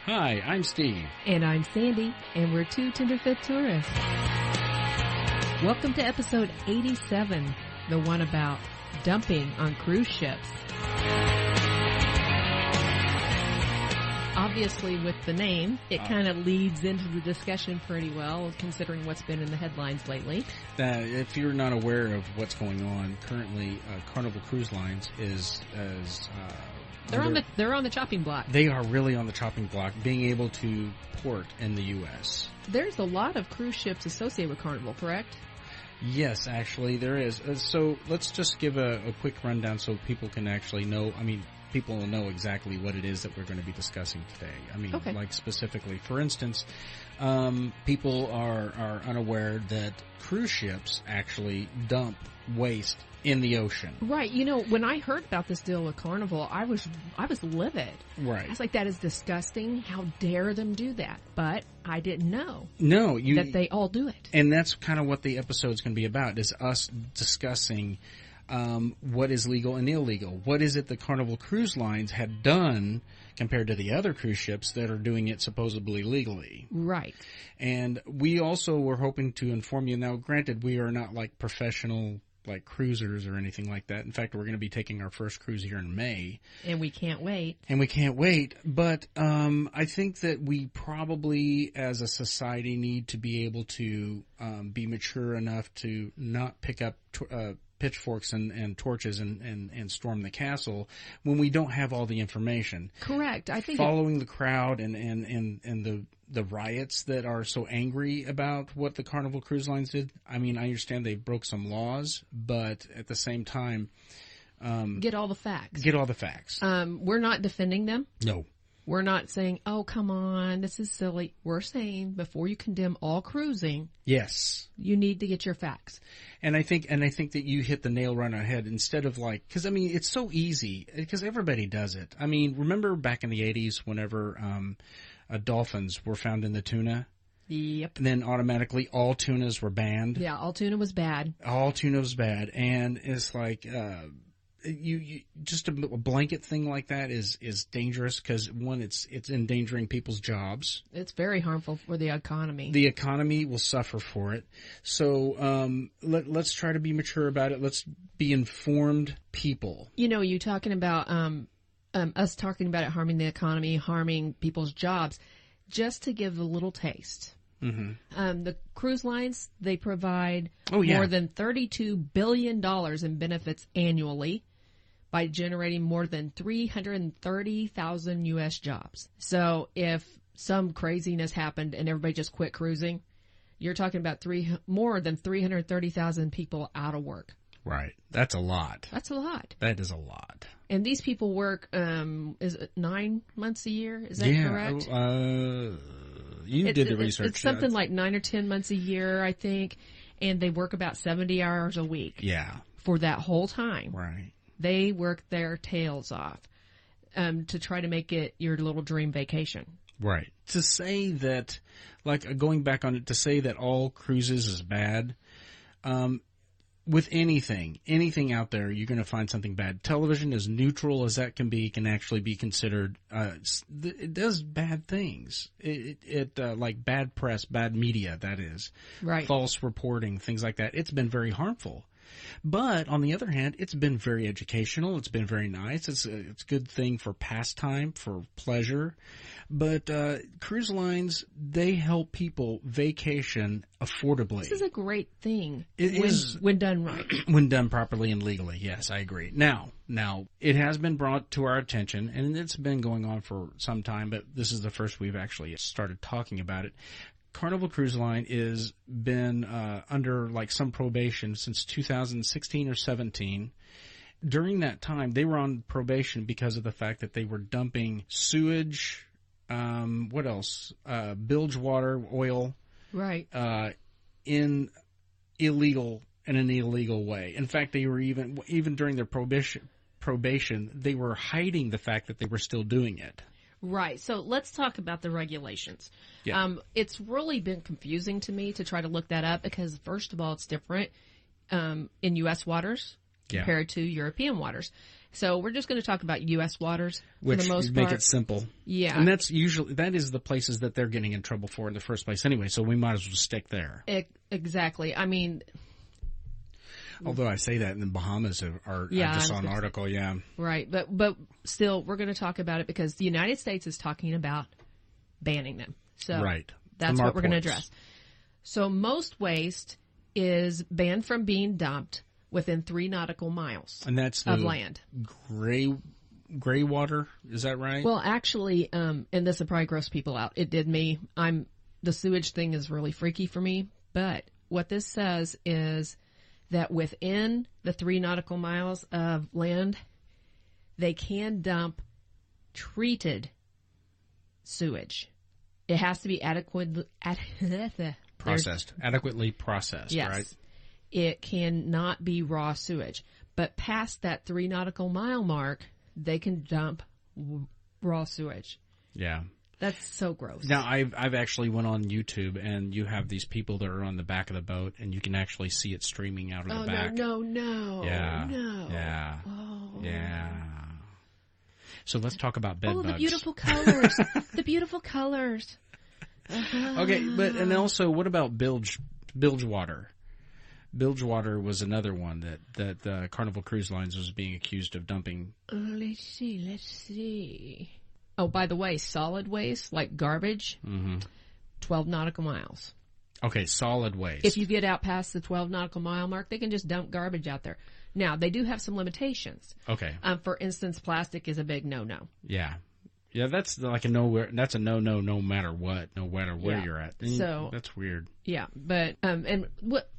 Hi, I'm Steve. And I'm Sandy, and we're two Tenderfoot tourists. Welcome to episode 87, the one about dumping on cruise ships. Obviously, with the name, it kind of leads into the discussion pretty well, considering what's been in the headlines lately. If you're not aware of what's going on, currently Carnival Cruise Lines is They're on the chopping block. They are really on the chopping block, being able to port in the U.S. There's a lot of cruise ships associated with Carnival, correct? Yes, actually, there is. So let's just give a quick rundown so people can actually know. I mean, people will know exactly what it is that we're going to be discussing today. I mean, like specifically, for instance, people are unaware that cruise ships actually dump waste in the ocean. Right. You know, when I heard about this deal with Carnival, I was livid. Right. I was like, that is disgusting. How dare them do that? But I didn't know that they all do it. And that's kind of what the episode's going to be about, is us discussing what is legal and illegal. What is it that Carnival Cruise Lines had done compared to the other cruise ships that are doing it supposedly legally? Right. And we also were hoping to inform you. Now, granted, we are not like professional like cruisers or anything like that. In fact, we're going to be taking our first cruise here in May. And we can't wait. But I think that we probably, as a society, need to be able to be mature enough to not pick up pitchforks and torches and storm the castle when we don't have all the information. Correct. I think following the crowd and the riots that are so angry about what the Carnival Cruise Lines did. I mean, I understand they broke some laws, but at the same time, get all the facts. We're not defending them. No. We're not saying, oh, come on, this is silly. We're saying before you condemn all cruising, yes, you need to get your facts. And I think that you hit the nail right on the head. Instead of like, because I mean, it's so easy because everybody does it. I mean, remember back in the 80s whenever dolphins were found in the tuna? Yep. And then automatically all tunas were banned. Yeah, all tuna was bad. And it's like you just a blanket thing like that is dangerous because one, it's endangering people's jobs. It's very harmful for the economy. The economy will suffer for it. So let's try to be mature about it. Let's be informed people. You know, you talking about us talking about it harming the economy, harming people's jobs. Just to give a little taste. Mm-hmm. The cruise lines, they provide more than $32 billion in benefits annually by generating more than 330,000 U.S. jobs. So if some craziness happened and everybody just quit cruising, you're talking about more than 330,000 people out of work. Right. That's a lot. That is a lot. And these people work, is it 9 months a year? Is that correct? You did the research. It's something like 9 or 10 months a year, I think. And they work about 70 hours a week. Yeah. For that whole time. Right. They work their tails off to try to make it your little dream vacation. Right. To say that, like going back on it, to say that all cruises is bad, with anything out there, you're going to find something bad. Television, as neutral as that can actually be considered, it does bad things. It like bad press, bad media, that is. Right. False reporting, things like that. It's been very harmful. But on the other hand, it's been very educational. It's been very nice. It's a good thing for pastime, for pleasure. But cruise lines, they help people vacation affordably. This is a great thing. It when done right. When done properly and legally. Yes, I agree. Now, it has been brought to our attention, and it's been going on for some time, but this is the first we've actually started talking about it. Carnival Cruise Line is been under like some probation since 2016 or 17. During that time, they were on probation because of the fact that they were dumping sewage, bilge water, oil, right, in an illegal way. In fact, they were even during their probation, they were hiding the fact that they were still doing it. Right. So let's talk about the regulations. Yeah. It's really been confusing to me to try to look that up because, first of all, it's different in U.S. waters compared to European waters. So we're just going to talk about U.S. waters for the most part. Which make it simple. Yeah. And that is the places that they're getting in trouble for in the first place anyway, so we might as well stick there. Exactly. I mean... Although I say that in the Bahamas I just saw an article, yeah. Right, but still, we're going to talk about it because the United States is talking about banning them. So right. That's what we're going to address. So most waste is banned from being dumped within 3 nautical miles and that's of land. Gray water, is that right? Well, actually, and this will probably gross people out. It did me. The sewage thing is really freaky for me, but what this says is that within the 3 nautical miles of land, they can dump treated sewage. It has to be adequately processed. Adequately processed, yes. Right? It cannot be raw sewage. But past that 3 nautical mile mark, they can dump raw sewage. Yeah. That's so gross. Now, I've actually went on YouTube, and you have these people that are on the back of the boat, and you can actually see it streaming out of the back. No. Yeah. No. Yeah. Oh. Yeah. So let's talk about bed bugs. The beautiful colors. The beautiful colors. Okay, and also, what about bilge water? Bilge water was another one that Carnival Cruise Lines was being accused of dumping. Let's see. Oh, by the way, solid waste, like garbage, 12 nautical miles. Okay, solid waste. If you get out past the 12 nautical mile mark, they can just dump garbage out there. Now, they do have some limitations. Okay. For instance, plastic is a big no-no. Yeah. Yeah, that's like a no-no no matter what, no matter where you're at. And so that's weird. Yeah, but and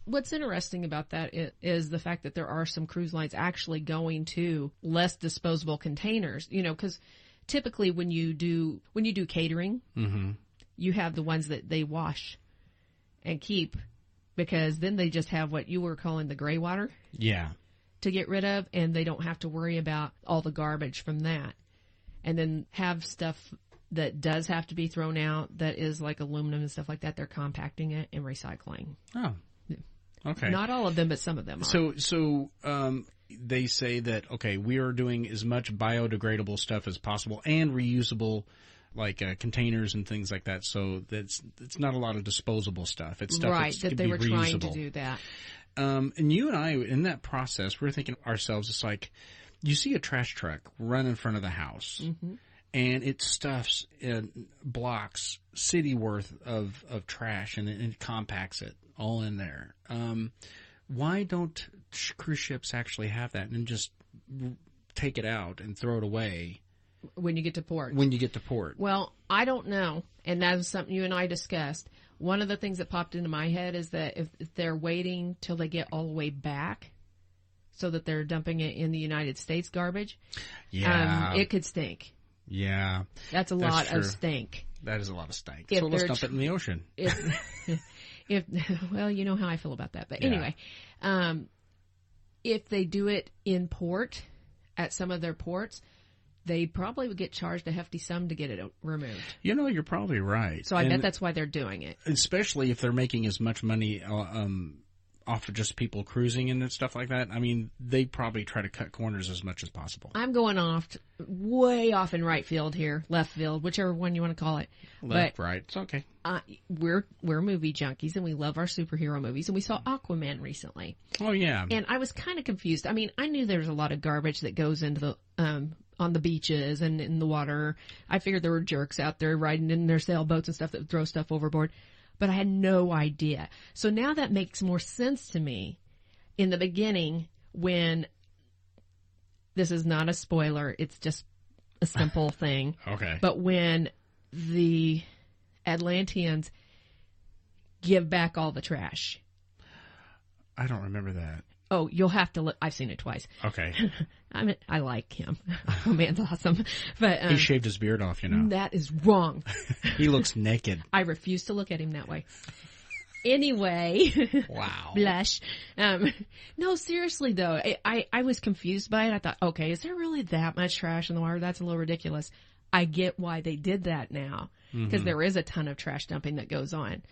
what's interesting about that is the fact that there are some cruise lines actually going to less disposable containers. You know, because typically when you do catering, you have the ones that they wash and keep, because then they just have what you were calling the gray water. Yeah. To get rid of, and they don't have to worry about all the garbage from that. And then have stuff that does have to be thrown out that is like aluminum and stuff like that. They're compacting it and recycling. Oh, okay. Not all of them, but some of them are. So they say that, okay, we are doing as much biodegradable stuff as possible and reusable, like containers and things like that. So it's not a lot of disposable stuff. It's stuff that they were reusable. Trying to do that. And you and I, in that process, we're thinking to ourselves, it's like, you see a trash truck run in front of the house, and it stuffs blocks city worth of trash, and it compacts it all in there. Why don't cruise ships actually have that and just take it out and throw it away when you get to port? Well, I don't know, and that was something you and I discussed. One of the things that popped into my head is that if they're waiting till they get all the way back, so that they're dumping it in the United States garbage, it could stink. Yeah. That's a lot of stink. That is a lot of stink. So let's dump it in the ocean. Well, you know how I feel about that. But anyway, if they do it in port, at some of their ports, they probably would get charged a hefty sum to get it removed. You know, you're probably right. So I bet that's why they're doing it. Especially if they're making as much money off of just people cruising and stuff like that. I mean, they probably try to cut corners as much as possible. I'm going way off in right field here, left field, whichever one you want to call it. Right, it's okay. We're movie junkies, and we love our superhero movies, and we saw Aquaman recently. Oh yeah. And I was kind of confused. I mean, I knew there was a lot of garbage that goes into the on the beaches and in the water. I figured there were jerks out there riding in their sailboats and stuff that would throw stuff overboard. But I had no idea. So now that makes more sense to me. In the beginning, when this is not a spoiler, it's just a simple thing. Okay. But when the Atlanteans give back all the trash. I don't remember that. Oh, you'll have to look. I've seen it twice. Okay. I like him. Oh, man's awesome. But he shaved his beard off, you know. That is wrong. He looks naked. I refuse to look at him that way. Anyway. Wow. Blush. No, seriously though, I was confused by it. I thought, okay, is there really that much trash in the water? That's a little ridiculous. I get why they did that now, because there is a ton of trash dumping that goes on.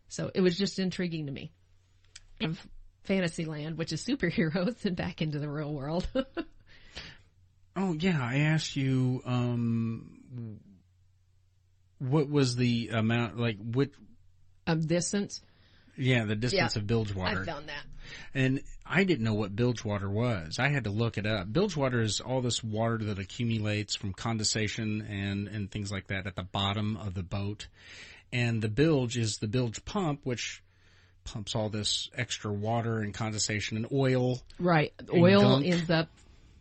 So it was just intriguing to me. I've fantasy land, which is superheroes, and back into the real world. Oh, yeah. I asked you, what was the amount, like, what... Distance? Yeah, the distance of bilge water. I found that. And I didn't know what bilge water was. I had to look it up. Bilge water is all this water that accumulates from condensation and things like that at the bottom of the boat. And the bilge is the bilge pump, which pumps all this extra water and condensation and oil. Right. Oil ends up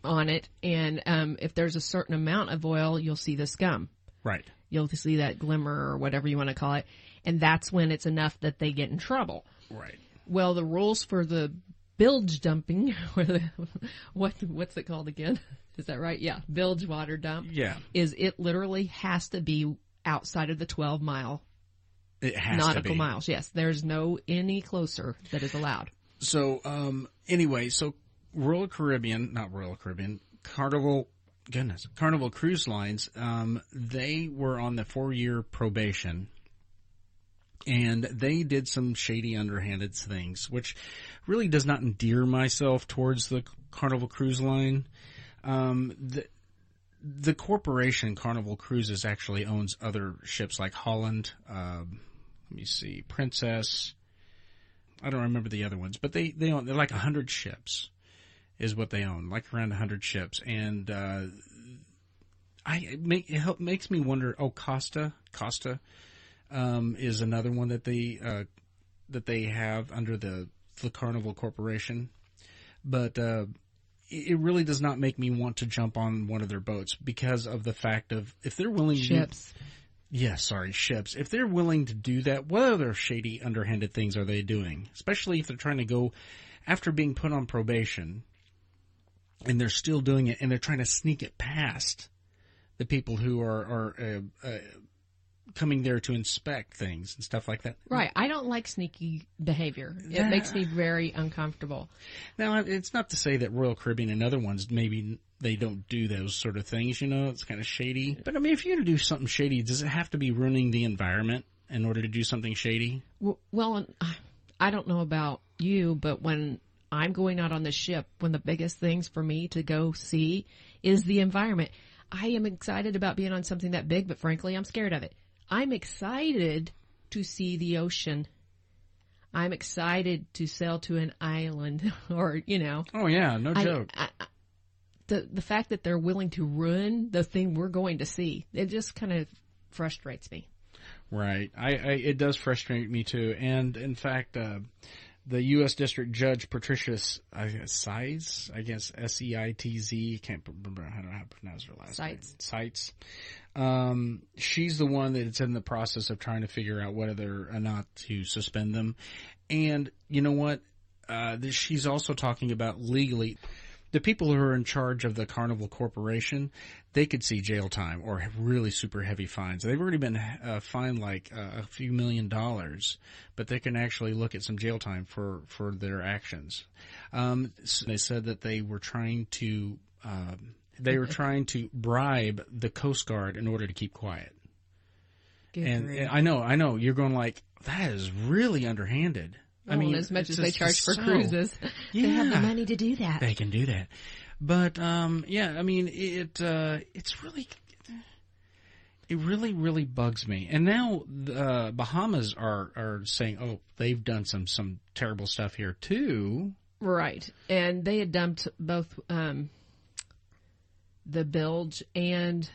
on it. And if there's a certain amount of oil, you'll see the scum. Right. You'll see that glimmer or whatever you want to call it. And that's when it's enough that they get in trouble. Right. Well, the rules for the bilge dumping, or what's it called again? Is that right? Yeah, bilge water dump. Yeah. Is it literally has to be outside of the 12-mile nautical miles. Yes, there's no any closer that is allowed. So, anyway, Carnival Cruise Lines, they were on the 4-year probation. And they did some shady, underhanded things, which really does not endear myself towards the Carnival Cruise Line. The corporation Carnival Cruises actually owns other ships like Holland, let me see, Princess. I don't remember the other ones, but they're like 100 ships is what they own, like around 100 ships. And it makes me wonder, Costa is another one that they have under the Carnival Corporation, but it really does not make me want to jump on one of their boats because of the fact of if they're willing ships. Ships. If they're willing to do that, what other shady, underhanded things are they doing? Especially if they're trying to go after being put on probation, and they're still doing it, and they're trying to sneak it past the people who are coming there to inspect things and stuff like that. Right. I don't like sneaky behavior. It makes me very uncomfortable. Now, it's not to say that Royal Caribbean and other ones, maybe they don't do those sort of things, it's kind of shady. But, I mean, if you're going to do something shady, does it have to be ruining the environment in order to do something shady? Well, I don't know about you, but when I'm going out on the ship, one of the biggest things for me to go see is the environment. I am excited about being on something that big, but frankly, I'm scared of it. I'm excited to see the ocean. I'm excited to sail to an island or, Oh, yeah, no joke. The fact that they're willing to ruin the thing we're going to see, it just kind of frustrates me. Right. It does frustrate me, too. And, in fact, the U.S. District Judge Patricia Seitz, I guess S-E-I-T-Z, can't remember how to pronounce her last name. Seitz. She's the one that's in the process of trying to figure out whether or not to suspend them. And you know what? She's also talking about legally. The people who are in charge of the Carnival Corporation, they could see jail time or have really super heavy fines. They've already been fined like a few $1 million, but they can actually look at some jail time for their actions. So they said that they were trying to bribe the Coast Guard in order to keep quiet. And I know you're going like, that is really underhanded. Well, I mean, as much as they charge for cruises, they have the money to do that. They can do that. But, I mean, it's really, it really bugs me. And now the Bahamas are saying, they've done some terrible stuff here too. Right. And they had dumped both, the bilge and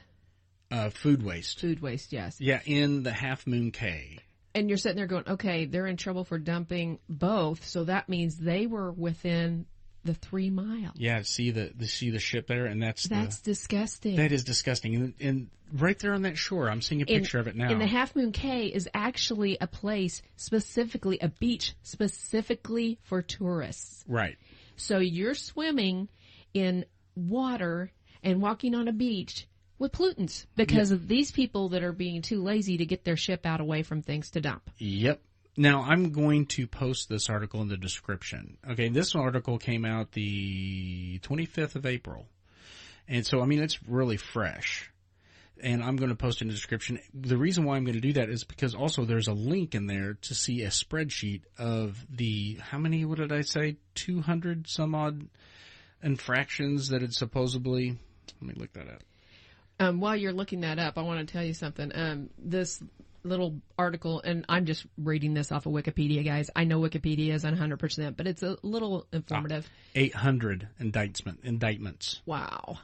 food waste. Food waste, yes. Yeah, in the Half Moon Cay. And you're sitting there going, okay, they're in trouble for dumping both, so that means they were within the 3 miles. Yeah, see the ship there, and that's disgusting. That is disgusting, and right there on that shore, I'm seeing a picture of it now. And the Half Moon Cay is actually a place a beach specifically for tourists. Right. So you're swimming in water and walking on a beach with pollutants because of these people that are being too lazy to get their ship out away from things to dump. Yep. Now, I'm going to post this article in the description. Okay, this article came out the 25th of April. And so, I mean, it's really fresh. and I'm going to post in the description. The reason why I'm going to do that is because also there's a link in there to see a spreadsheet of the, how many, what did I say, 200 some odd infractions that had supposedly, let me look that up. While you're looking that up, I want to tell you something. This little article, and I'm just reading this off of Wikipedia, guys. I know Wikipedia isn't 100%, but it's a little informative. 800 indictments. Wow.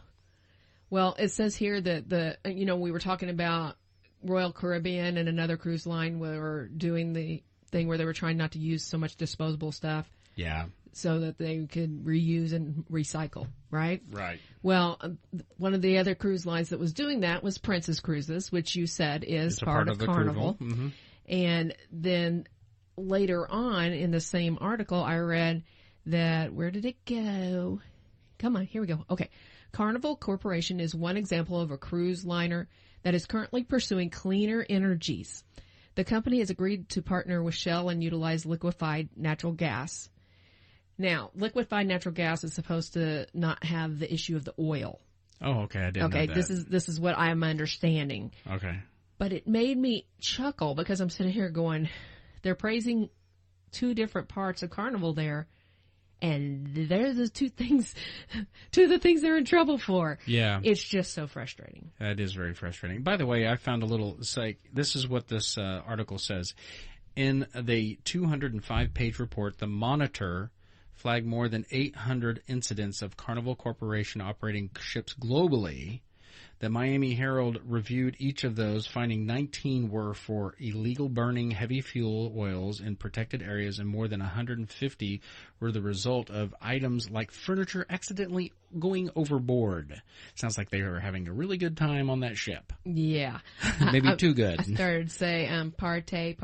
Well, it says here that we were talking about Royal Caribbean and another cruise line were doing the thing where they were trying not to use so much disposable stuff. Yeah. So that they could reuse and recycle, right? Right. Well, one of the other cruise lines that was doing that was Princess Cruises, which you said is part of Carnival. Mm-hmm. And then later on in the same article, I read that, where did it go? Come on, here we go. Okay. Carnival Corporation is one example of a cruise liner that is currently pursuing cleaner energies. The company has agreed to partner with Shell and utilize liquefied natural gas. Now, liquefied natural gas is supposed to not have the issue of the oil. Oh, okay. I didn't know that. This is what I'm understanding. Okay. But it made me chuckle because I'm sitting here going, they're praising two different parts of Carnival there, and they're the two of the things they're in trouble for. Yeah. It's just so frustrating. That is very frustrating. By the way, I found a little, this is what this article says. In the 205-page report, the Monitor flagged more than 800 incidents of Carnival Corporation operating ships globally. The Miami Herald reviewed each of those, finding 19 were for illegal burning heavy fuel oils in protected areas, and more than 150 were the result of items like furniture accidentally going overboard. Sounds like they were having a really good time on that ship. Yeah. Maybe too good. I started to say, partay.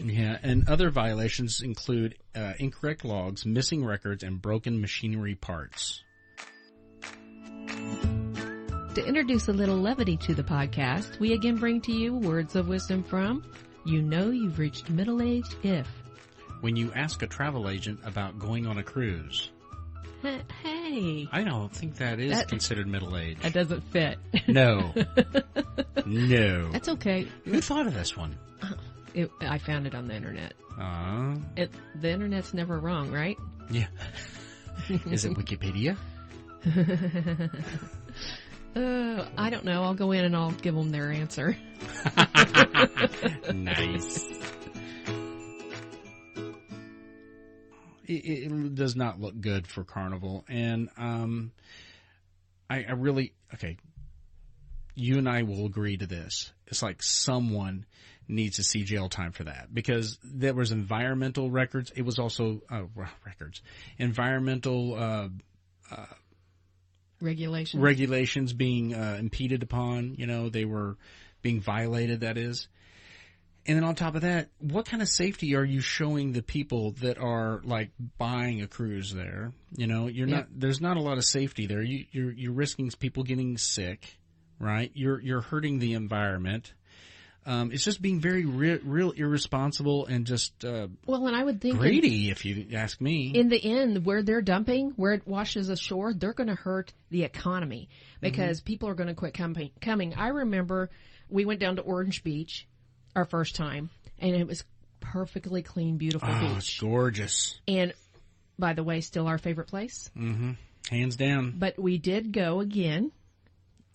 Yeah, and other violations include incorrect logs, missing records, and broken machinery parts. To introduce a little levity to the podcast, we again bring to you words of wisdom from You Know You've Reached Middle Age If. When you ask a travel agent about going on a cruise. Hey. I don't think that is considered middle age. That doesn't fit. No. No. That's okay. Who thought of this one? I found it on the internet. The internet's never wrong, right? Yeah. Is it Wikipedia? I don't know. I'll go in and I'll give them their answer. Nice. It does not look good for Carnival. And I really, okay, you and I will agree to this. It's like someone needs to see jail time for that, because there was environmental records. It was also environmental regulations being impeded upon. They were being violated, that is. And then on top of that, what kind of safety are you showing the people that are like buying a cruise there? There's not a lot of safety there. You're risking people getting sick, right? You're hurting the environment. It's just being very real irresponsible and just and I would think greedy, if you ask me. In the end, where they're dumping, where it washes ashore, they're going to hurt the economy because people are going to quit coming. I remember we went down to Orange Beach our first time, and it was perfectly clean, beautiful beach. It's gorgeous. And by the way, still our favorite place. Mm-hmm. Hands down. But we did go again.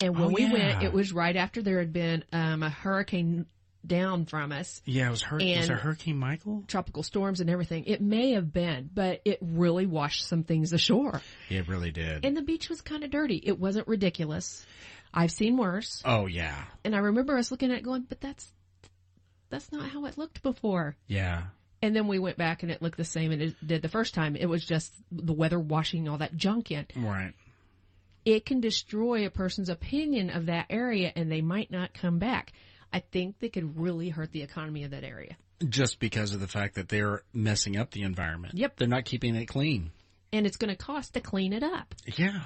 And when we went, it was right after there had been a hurricane down from us. Yeah, was it Hurricane Michael? Tropical storms and everything. It may have been, but it really washed some things ashore. It really did. And the beach was kind of dirty. It wasn't ridiculous. I've seen worse. Oh, yeah. And I remember us looking at it going, but that's not how it looked before. Yeah. And then we went back and it looked the same as it did the first time. It was just the weather washing all that junk in. Right. It can destroy a person's opinion of that area, and they might not come back. I think they could really hurt the economy of that area. Just because of the fact that they're messing up the environment. Yep. They're not keeping it clean. And it's going to cost to clean it up. Yeah.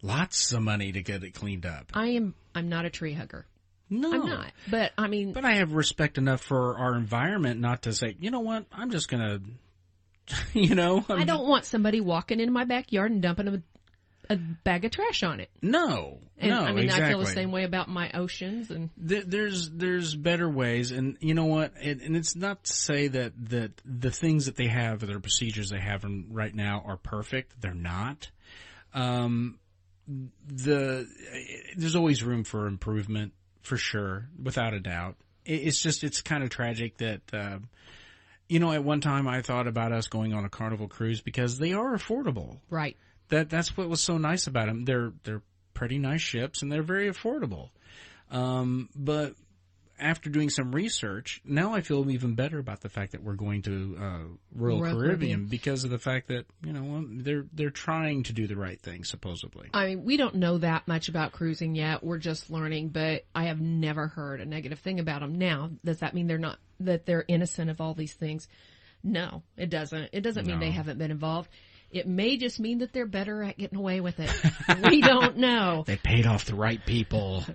Lots of money to get it cleaned up. I'm not a tree hugger. No. I'm not. But, But I have respect enough for our environment not to say, you know what, I'm just going to, I don't want somebody walking into my backyard and dumping a bag of trash on it. No, and, no, I mean, exactly. I feel the same way about my oceans. And there's better ways, and you know what? And it's not to say that the things that they have, or the procedures they have right now, are perfect. They're not. There's always room for improvement, for sure, without a doubt. It's kind of tragic that, at one time I thought about us going on a Carnival cruise because they are affordable. Right. That's what was so nice about them. They're pretty nice ships and they're very affordable. But after doing some research, now I feel even better about the fact that we're going to Royal Caribbean because of the fact that they're trying to do the right thing, supposedly. I mean, we don't know that much about cruising yet. We're just learning, but I have never heard a negative thing about them. Now, does that mean they're innocent of all these things? No, it doesn't. It doesn't mean they haven't been involved. It may just mean that they're better at getting away with it. We don't know. They paid off the right people.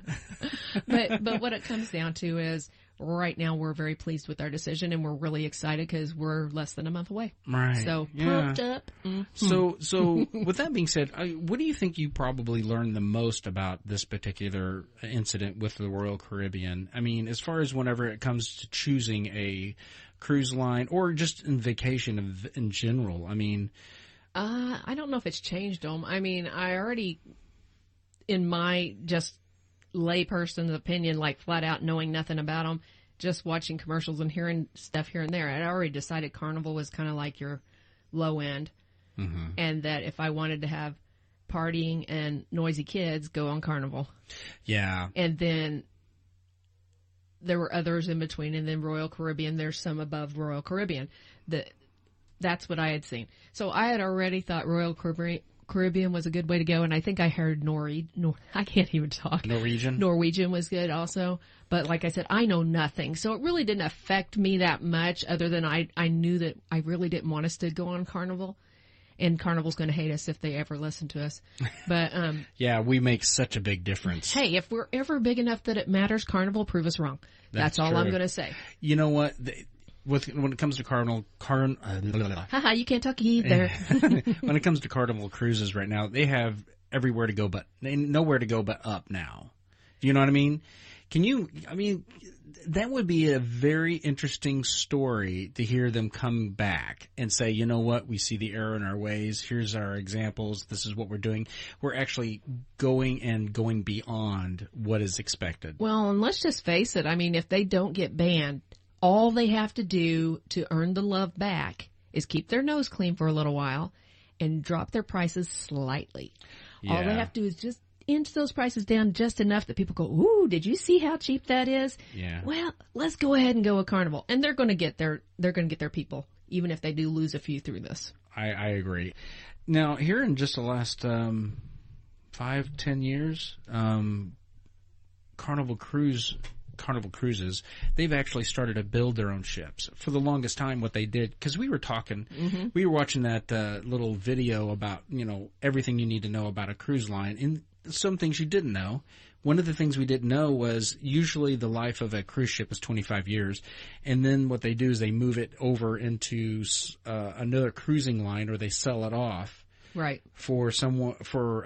But what it comes down to is right now we're very pleased with our decision and we're really excited because we're less than a month away. Right. So pumped up. Mm-hmm. So with that being said, what do you think you probably learned the most about this particular incident with the Royal Caribbean? I mean, as far as whenever it comes to choosing a cruise line or just in vacation in general, I mean... I don't know if it's changed them. I mean, I already, in my just layperson's opinion, like flat out knowing nothing about them, just watching commercials and hearing stuff here and there, I'd already decided Carnival was kind of like your low end. Mm-hmm. And that if I wanted to have partying and noisy kids, go on Carnival. Yeah. And then there were others in between, and then Royal Caribbean, there's some above Royal Caribbean. That's what I had seen. So I had already thought Royal Caribbean was a good way to go, and I think I heard I can't even talk. Norwegian was good also. But like I said, I know nothing. So it really didn't affect me that much other than I knew that I really didn't want us to go on Carnival. And Carnival's going to hate us if they ever listen to us. But yeah, we make such a big difference. Hey, if we're ever big enough that it matters, Carnival, prove us wrong. That's all I'm going to say. You know what? When it comes to Haha, you can't talk either. When it comes to Carnival cruises right now, they have everywhere to go, nowhere to go but up now. Do you know what I mean? That would be a very interesting story to hear them come back and say, you know what, we see the error in our ways. Here's our examples. This is what we're doing. We're actually going beyond what is expected. Well, and let's just face it. I mean, if they don't get banned, all they have to do to earn the love back is keep their nose clean for a little while and drop their prices slightly. Yeah. All they have to do is just inch those prices down just enough that people go, ooh, did you see how cheap that is? Yeah. Well, let's go ahead and go with Carnival. And they're going to get their people, even if they do lose a few through this. I agree. Now, here in just the last 5-10 years, Carnival Cruises, they've actually started to build their own ships. For the longest time, what they did, because we were watching that little video about, everything you need to know about a cruise line, and some things you didn't know. One of the things we didn't know was usually the life of a cruise ship is 25 years, and then what they do is they move it over into another cruising line, or they sell it off. Right. For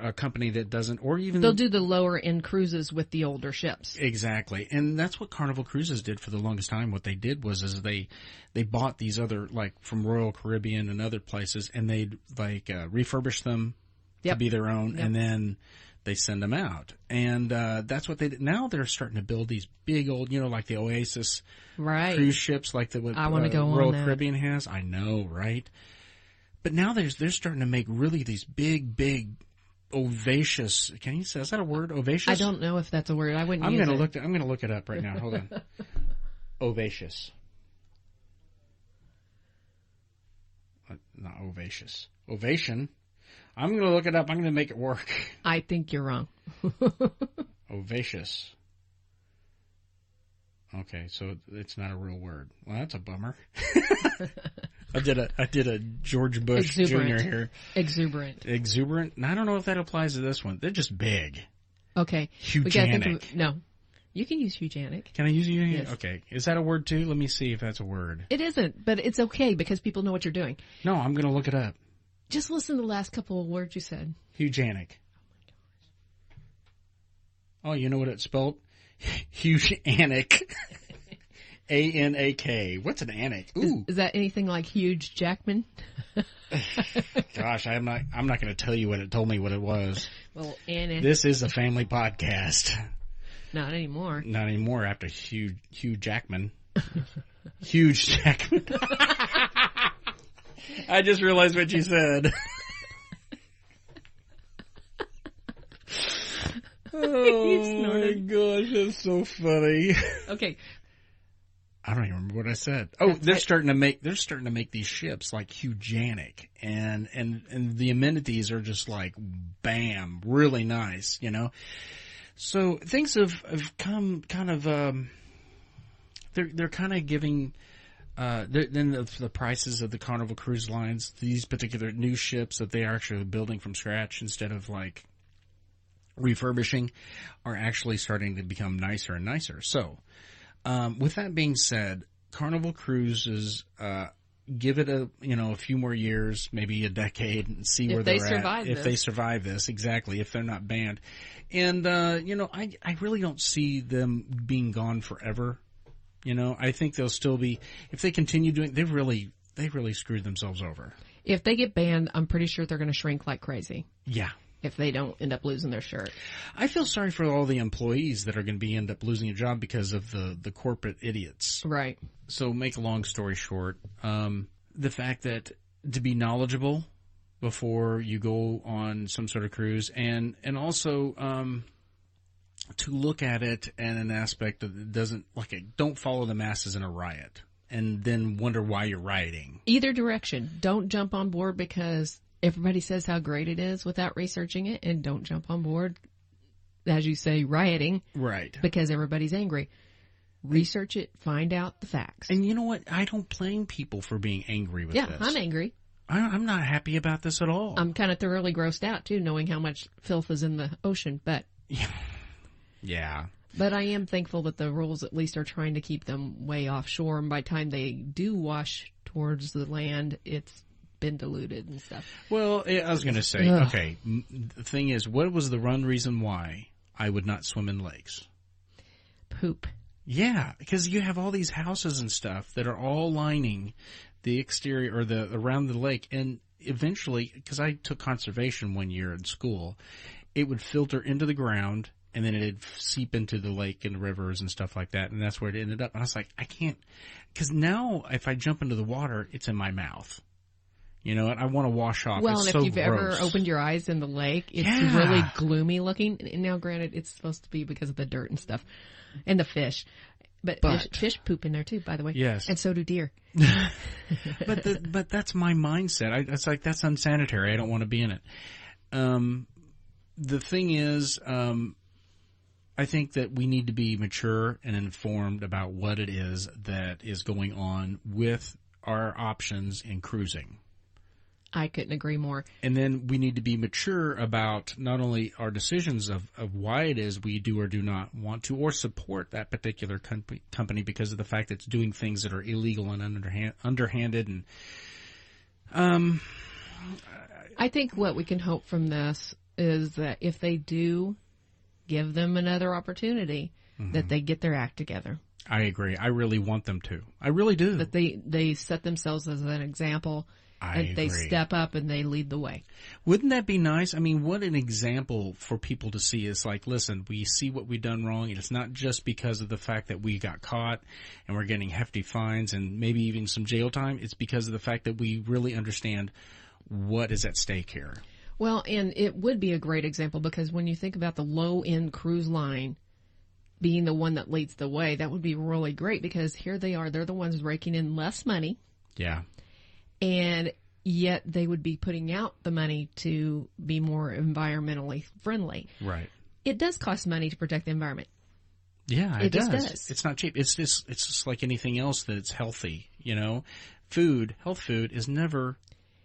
a company that doesn't, or even... They'll do the lower end cruises with the older ships. Exactly. And that's what Carnival Cruises did for the longest time. What they did was they bought these other, like from Royal Caribbean and other places, and they'd refurbish them to be their own, and then they send them out. And that's what they did. Now they're starting to build these big old, like the Oasis cruise ships, like the I want to go Royal on that. Caribbean has. I know, right? But now they're starting to make really these big, ovacious. Can you say, is that a word? Ovacious? I don't know if that's a word. I wouldn't use it. I'm going to look it up right now. Hold on. Ovacious. Not ovacious. Ovation. I'm going to look it up. I'm going to make it work. I think you're wrong. Ovacious. Okay, so it's not a real word. Well, that's a bummer. I did a George Bush Jr. here. Exuberant. And I don't know if that applies to this one. They're just big. Okay. Hugenic. No. You can use hugenic. Can I use hugenic? Yes. Okay. Is that a word too? Let me see if that's a word. It isn't, but it's okay because people know what you're doing. No, I'm going to look it up. Just listen to the last couple of words you said. Hugenic. Oh, you know what it's spelled? Hugenic. A-N-A-K. What's an anik? Ooh. Is that anything like Huge Jackman? Gosh, I'm not going to tell you what it told me what it was. Well, Anna. This is a family podcast. Not anymore. Not anymore after Hugh Jackman. Huge Jackman. I just realized what you said. Oh my gosh, that's so funny. Okay. I don't even remember what I said. Oh, they're starting to make these ships like Hugenic, and the amenities are just like bam, really nice, you know. So things have come kind of they're kind of giving then the prices of the Carnival Cruise Lines, these particular new ships that they are actually building from scratch instead of like refurbishing, are actually starting to become nicer and nicer. So. With that being said, Carnival Cruises, give it a few more years, maybe a decade, and see where they're at. If they survive this, exactly. If they're not banned, and I really don't see them being gone forever. I think they'll still be, if they continue doing. They really screwed themselves over. If they get banned, I'm pretty sure they're going to shrink like crazy. Yeah. If they don't end up losing their shirt. I feel sorry for all the employees that are going to end up losing a job because of the corporate idiots. Right. So make a long story short, the fact that to be knowledgeable before you go on some sort of cruise and also to look at it in an aspect that doesn't, don't follow the masses in a riot and then wonder why you're rioting. Either direction. Don't jump on board because everybody says how great it is without researching it, and don't jump on board, as you say, rioting. Right. Because everybody's angry. Research it, find out the facts. And you know what? I don't blame people for being angry with this. Yeah, I'm angry. I'm not happy about this at all. I'm kind of thoroughly grossed out, too, knowing how much filth is in the ocean, but... Yeah. But I am thankful that the rules at least are trying to keep them way offshore, and by the time they do wash towards the land, it's been diluted and stuff. Well, I was going to say, okay, the thing is, what was the reason why I would not swim in lakes? Poop. Yeah, because you have all these houses and stuff that are all lining the exterior or around the lake, and eventually, because I took conservation one year in school, it would filter into the ground, and then it'd seep into the lake and the rivers and stuff like that, and that's where it ended up. And I was like, I can't, because now if I jump into the water, it's in my mouth. You know, I want to wash off. Well, it's and so if you've gross. ever opened your eyes in the lake, it's really gloomy looking. And now, granted, it's supposed to be because of the dirt and stuff and the fish. But fish poop in there too, by the way. Yes. And so do deer. But that's my mindset. It's like, that's unsanitary. I don't want to be in it. The thing is, I think that we need to be mature and informed about what it is that is going on with our options in cruising. I couldn't agree more. And then we need to be mature about not only our decisions of why it is we do or do not want to or support that particular company because of the fact that it's doing things that are illegal and underhanded. And I think what we can hope from this is that if they do give them another opportunity, that they get their act together. I agree. I really want them to. I really do. That they set themselves as an example. And they step up and they lead the way. Wouldn't that be nice? I mean, what an example for people to see. It's like, listen, we see what we've done wrong, and it's not just because of the fact that we got caught and we're getting hefty fines and maybe even some jail time. It's because of the fact that we really understand what is at stake here. Well, and it would be a great example because when you think about the low-end cruise line being the one that leads the way, that would be really great because here they are. They're the ones raking in less money. Yeah. And yet they would be putting out the money to be more environmentally friendly. Right. It does cost money to protect the environment. Yeah, it does. Just does. It's not cheap. It's just like anything else that's healthy, you know. Health food is never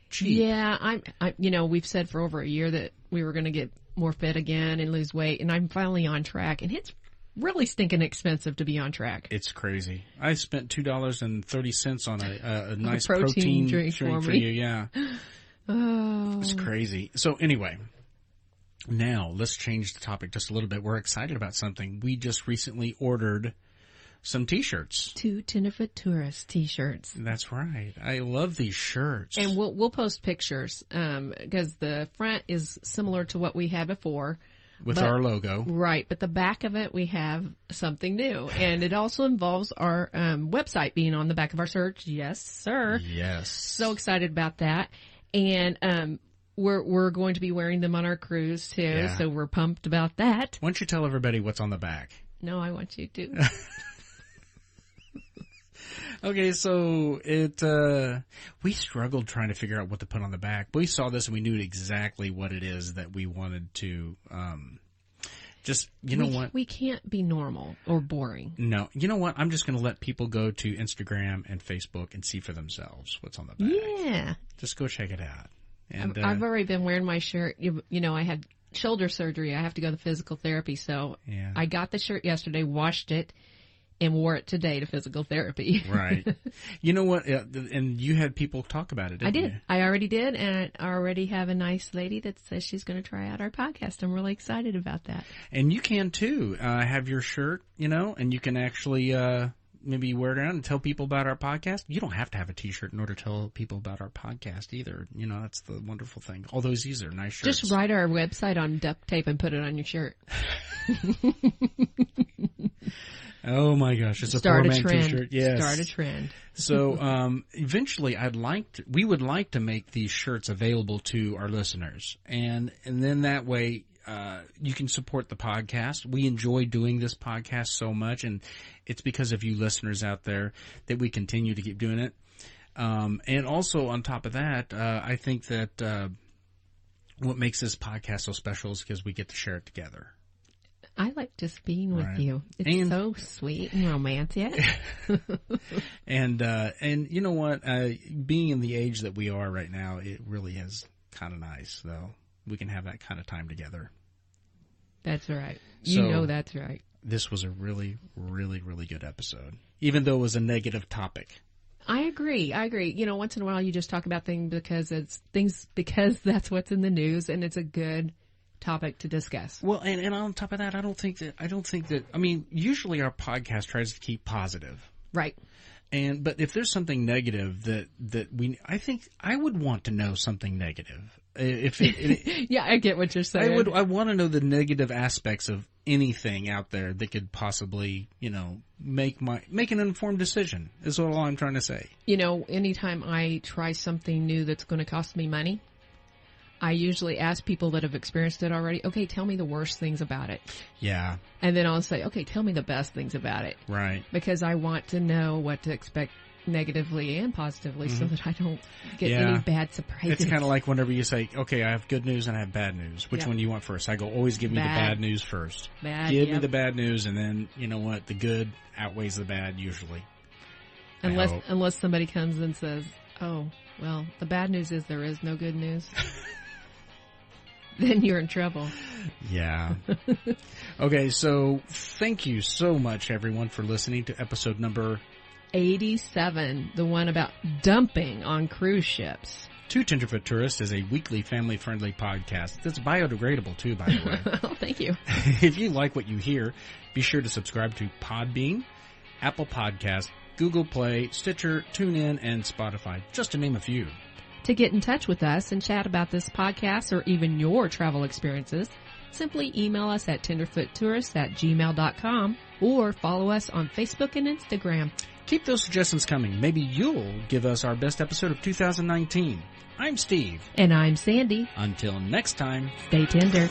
cheap. Yeah, we've said for over a year that we were going to get more fit again and lose weight, and I'm finally on track, and it's really stinking expensive to be on track. It's crazy. I spent $2.30 on a nice protein drink for you. Yeah. Oh. It's crazy. So anyway, now let's change the topic just a little bit. We're excited about something. We just recently ordered some T-shirts. 2 Tenderfoot Tourist T-shirts. That's right. I love these shirts. And we'll post pictures, because the front is similar to what we had before. With our logo. Right. But the back of it, we have something new. And it also involves our website being on the back of our shirt. Yes, sir. Yes. So excited about that. And we're going to be wearing them on our cruise, too. Yeah. So we're pumped about that. Why don't you tell everybody what's on the back? No, I want you to. Okay, so we struggled trying to figure out what to put on the back. We saw this and we knew exactly what it is that we wanted to, what? We can't be normal or boring. No, you know what? I'm just going to let people go to Instagram and Facebook and see for themselves what's on the back. Yeah. Just go check it out. And I've already been wearing my shirt. You know, I had shoulder surgery. I have to go to physical therapy. So yeah. I got the shirt yesterday, washed it, and wore it today to physical therapy. Right. You know what? And you had people talk about it, didn't you? I did. I already did. And I already have a nice lady that says she's going to try out our podcast. I'm really excited about that. And you can too. Have your shirt, and you can actually maybe wear it around and tell people about our podcast. You don't have to have a T-shirt in order to tell people about our podcast either. That's the wonderful thing. Although these are nice shirts. Just write our website on duct tape and put it on your shirt. Oh my gosh, it's a poor man T-shirt. Yes. Start a trend. So, eventually we would like to make these shirts available to our listeners. And then that way, you can support the podcast. We enjoy doing this podcast so much, and it's because of you listeners out there that we continue to keep doing it. And also on top of that, I think that, what makes this podcast so special is because we get to share it together. I like just being with you. It's so sweet and romantic. And you know what? Being in the age that we are right now, it really is kind of nice, though. We can have that kind of time together. That's right. That's right. This was a really, really, really good episode, even though it was a negative topic. I agree. Once in a while you just talk about things because that's what's in the news, and it's a good topic to discuss. Well, and on top of that, I don't think that, usually our podcast tries to keep positive. Right. But if there's something negative I think I would want to know something negative. Yeah, I get what you're saying. I want to know the negative aspects of anything out there that could possibly, make an informed decision, is all I'm trying to say. Anytime I try something new that's going to cost me money, I usually ask people that have experienced it already, okay, tell me the worst things about it. Yeah. And then I'll say, okay, tell me the best things about it. Right. Because I want to know what to expect negatively and positively so that I don't get any bad surprises. It's kind of like whenever you say, okay, I have good news and I have bad news. Which one do you want first? I go, always give me the bad news first. Give me the bad news, and then, you know what, the good outweighs the bad usually. Unless somebody comes and says, oh, well, the bad news is there is no good news. Then you're in trouble. Yeah. Okay, so thank you so much, everyone, for listening to episode number 87, the one about dumping on cruise ships. 2 Tenderfoot Tourists is a weekly family-friendly podcast that's biodegradable, too, by the way. Oh, thank you. If you like what you hear, be sure to subscribe to Podbean, Apple Podcasts, Google Play, Stitcher, TuneIn, and Spotify, just to name a few. To get in touch with us and chat about this podcast or even your travel experiences, simply email us at tenderfoottourists@gmail.com or follow us on Facebook and Instagram. Keep those suggestions coming. Maybe you'll give us our best episode of 2019. I'm Steve. And I'm Sandy. Until next time, stay tender.